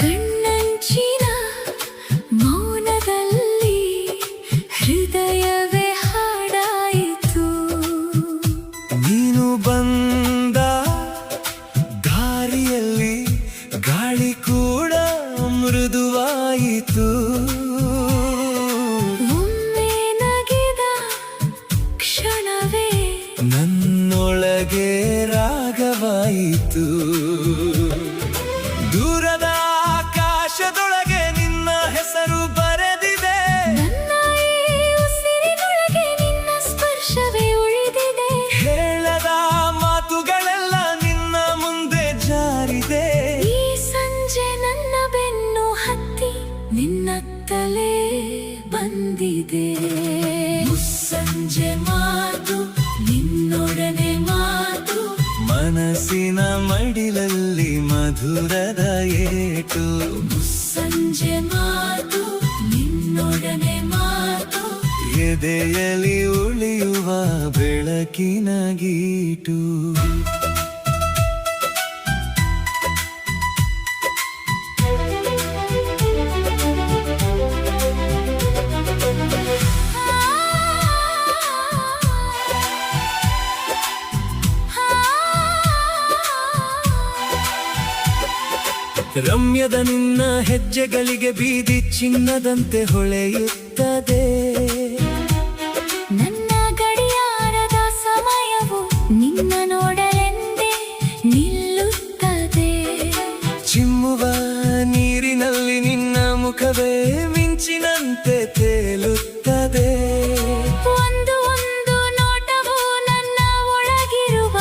ಕಣ್ಣಂಚಿನ ಮೌನದಲ್ಲಿ ಹೃದಯವೇ ಹಾಡಾಯಿತು. ನೀನು ಬಂದ ದಾರಿಯಲ್ಲಿ ಗಾಳಿ ಕೂಡ ಮೃದುವಾಯಿತು. ಒಮ್ಮೆ ನಗಿದ ಕ್ಷಣವೇ ನನ್ನೊಳಗೆ ರಾಗವಾಯಿತು. ದೂರದ ಆಕಾಶದೊಳಗೆ ನಿನ್ನ ಹೆಸರು ಬರೆದಿದೆ. ನನ್ನ ಈ ಉಸಿರಿನೊಳಗೆ ನಿನ್ನ ಸ್ಪರ್ಶವೇ ಉಳಿದಿದೆ. ಹೇಳದ ಮಾತುಗಳೆಲ್ಲ ನಿನ್ನ ಮುಂದೆ ಜಾರಿದೆ. ಈ ಸಂಜೆ ನನ್ನ ಬೆನ್ನು ಹತ್ತಿ ನಿನ್ನತ್ತಲೇ ಬಂದಿದೆ. ಮುಸ್ಸಂಜೆ ಮಾತು ನಿನ್ನೊಡನೆ ಮಾತು, ಮನಸ್ಸಿನ ಮಡಿಲಲ್ಲಿ ಮಧುರದ ಏಟು. ಮುಸ್ಸಂಜೆ ಮಾತು ನಿನ್ನೊಡನೆ ಮಾತು, ಎದೆಯಲ್ಲಿ ಉಳಿಯುವ ಬೆಳಕಿನ ಗೀಟು. ರಮ್ಯದ ನಿನ್ನ ಹೆಜ್ಜೆಗಳಿಗೆ ಬೀದಿ ಚಿನ್ನದಂತೆ ಹೊಳೆಯುತ್ತದೆ. ನನ್ನ ಗಡಿಯಾರದ ಸಮಯವು ನಿನ್ನ ನೋಡಲೆಂದೇ ನಿಲ್ಲುತ್ತದೆ. ಚಿಮ್ಮುವ ನೀರಿನಲ್ಲಿ ನಿನ್ನ ಮುಖವೇ ಮಿಂಚಿನಂತೆ ತೇಲುತ್ತದೆ. ಒಂದು ಒಂದು ನೋಟವು ನನ್ನ ಒಳಗಿರುವ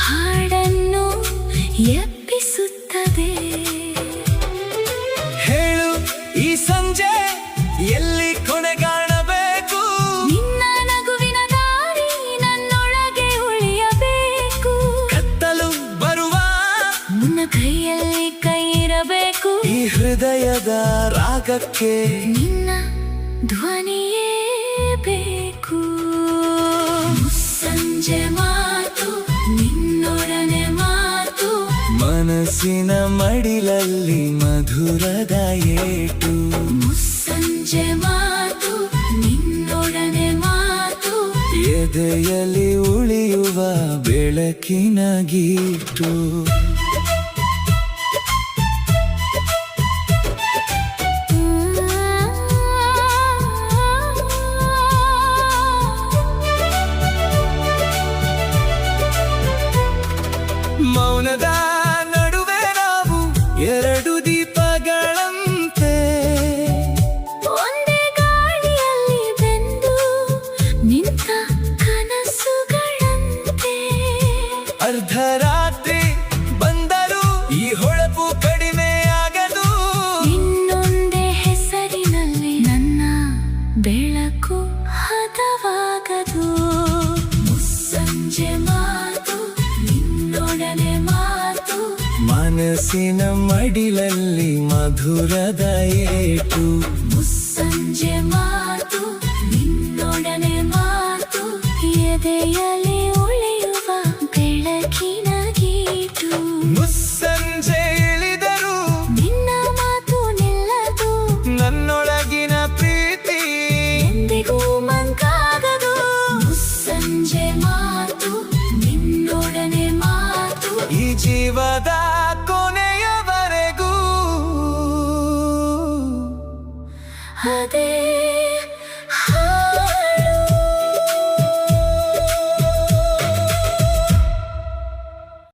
ಹಾಡನ್ನು ಎಬ್ಬಿಸುತ್ತದೆ. ಹೇಳು ಈ ಸಂಜೆ ಎಲ್ಲಿ ಕೊನೆಗಾಣಬೇಕು? ನಿನ್ನ ನಗುವಿನ ದಾರಿ ನನ್ನೊಳಗೆ ಉಳಿಯಬೇಕು. ಕತ್ತಲು ಬರುವ ಮುನ್ನ ಕೈಯಲ್ಲಿ ಕೈ ಇರಬೇಕು. ಈ ಹೃದಯದ ರಾಗಕ್ಕೆ ನಿನ್ನ ಧ್ವನಿಯೇ ಬೇಕು. ಮುಸ್ಸಂಜೆ ಮಾತು ನಿನ್ನೊಡನೆ ಮಾತು, ಮನಸ್ಸಿನ ಮಡಿಲಲ್ಲಿ ಮಧುರದ ಏಟು. ಮುಸ್ಸಂಜೆ ಮಾತು ನಿನ್ನೊಡನೆ ಮಾತು, ಎದೆಯಲ್ಲಿ ಉಳಿಯುವ ಬೆಳಕಿನ ಗೀಟು. ಮೌನದ ನಡುವೆ ನಾವು ಎರಡು ದೀಪಗಳಂತೆ, ಒಂದೇ ಗಾಳಿಯಲ್ಲಿ ಬೆಂದು ನಿಂತ ಕನಸುಗಳಂತೆ. ಅರ್ಧರಾತ್ರಿ ಬಂದರೂ ಈ ಹೊಳಪು ಕಡಿಮೆ ಆಗದು. ಇನ್ನೊಂದೇ ಹೆಸರಿನಲ್ಲಿ ನನ್ನ ಬೆಳಕು ಹದವಾಗದು. ಮುಸ್ಸಂಜೆ ಮಾತು ನಿನ್ನೊಡನೆ ಮಾತು, ಮನಸ್ಸಿನ ಮಡಿಲಲ್ಲಿ ಮಧುರದ ಏಟು. ಮುಸ್ಸಂಜೆ ಮಾತು ನಿನ್ನೊಡನೆ ಮಾತು, ಎದೆಯಲ್ಲಿ ಉಳಿಯುವ ಬೆಳಕಿನ ಗೀಟು. ಮುಸ್ಸಂಜೆ ಇಳಿದರು ನಿನ್ನ ಮಾತು ನಿಲ್ಲದು, ನನ್ನೊಳಗಿನ ಪ್ರೀತಿ ಎಂದಿಗೂ ಮಂಕಾಗದು. ಮುಸ್ಸಂಜೆ ಮಾತು ನಿನ್ನೊಡನೆ ಮಾತು, ಈ ಜೀವದ